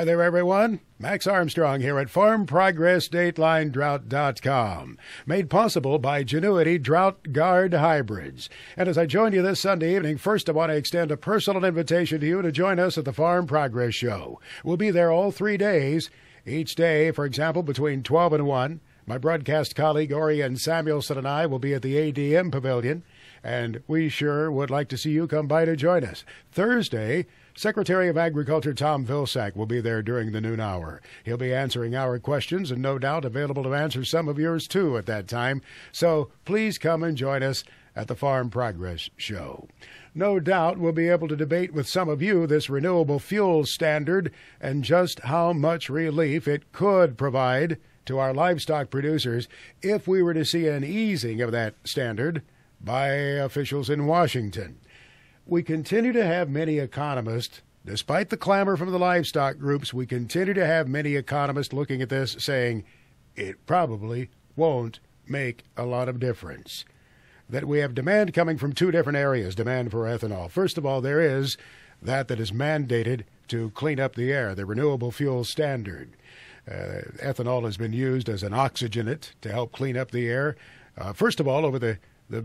Hi there, everyone. Max Armstrong here at Farm Progress Dateline Drought.com. Made possible by Genuity Drought Guard Hybrids. And as I join you this Sunday evening, first I want to extend a personal invitation to you to join us at the Farm Progress Show. We'll be there all 3 days. Each day, for example, between 12 and 1, my broadcast colleague Orion Samuelson and I will be at the ADM Pavilion, and we sure would like to see you come by to join us. Thursday, Secretary of Agriculture Tom Vilsack will be there during the noon hour. He'll be answering our questions and no doubt available to answer some of yours too at that time. So please come and join us at the Farm Progress Show. No doubt we'll be able to debate with some of you this renewable fuel standard and just how much relief it could provide to our livestock producers if we were to see an easing of that standard by officials in Washington. We continue to have many economists, despite the clamor from the livestock groups, we continue to have many economists looking at this saying it probably won't make a lot of difference. That we have demand coming from two different areas, demand for ethanol. First of all, there is that is mandated to clean up the air, the renewable fuel standard. Ethanol has been used as an oxygenant to help clean up the air. First of all, over the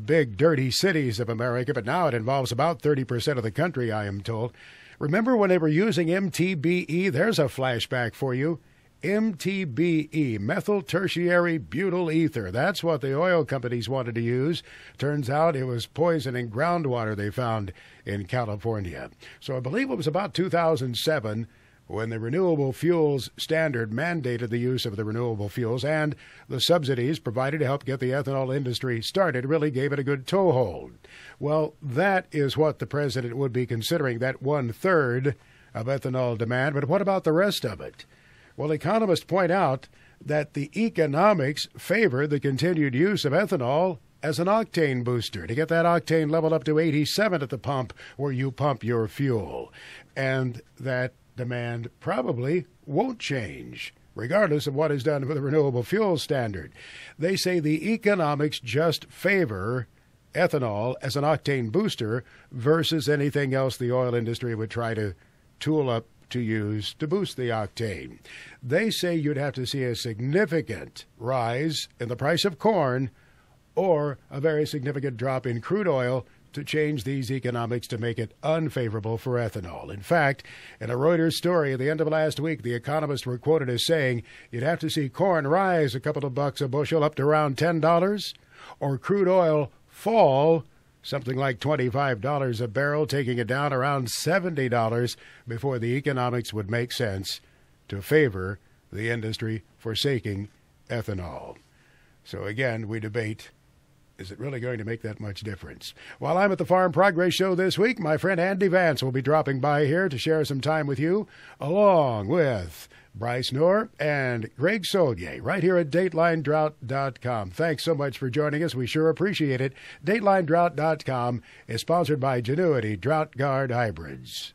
big, dirty cities of America, but now it involves about 30% of the country, I am told. Remember when they were using MTBE? There's a flashback for you. MTBE, methyl tertiary butyl ether. That's what the oil companies wanted to use. Turns out it was poisoning groundwater they found in California. So I believe it was about 2007 when the renewable fuels standard mandated the use of the renewable fuels, and the subsidies provided to help get the ethanol industry started really gave it a good toehold. Well, that is what the president would be considering, that 1/3 of ethanol demand. But what about the rest of it? Well, economists point out that the economics favor the continued use of ethanol as an octane booster to get that octane level up to 87 at the pump where you pump your fuel. And that demand probably won't change, regardless of what is done with the renewable fuel standard. They say the economics just favor ethanol as an octane booster versus anything else the oil industry would try to tool up to use to boost the octane. They say you'd have to see a significant rise in the price of corn or a very significant drop in crude oil to change these economics to make it unfavorable for ethanol. In fact, in a Reuters story at the end of last week, the economists were quoted as saying you'd have to see corn rise a couple of bucks a bushel up to around $10, or crude oil fall something like $25 a barrel, taking it down around $70 before the economics would make sense to favor the industry forsaking ethanol. So again, we debate, is it really going to make that much difference? While I'm at the Farm Progress Show this week, my friend Andy Vance will be dropping by here to share some time with you, along with Bryce Noor and Greg Solier, right here at DatelineDrought.com. Thanks so much for joining us. We sure appreciate it. DatelineDrought.com is sponsored by Genuity Drought Guard Hybrids.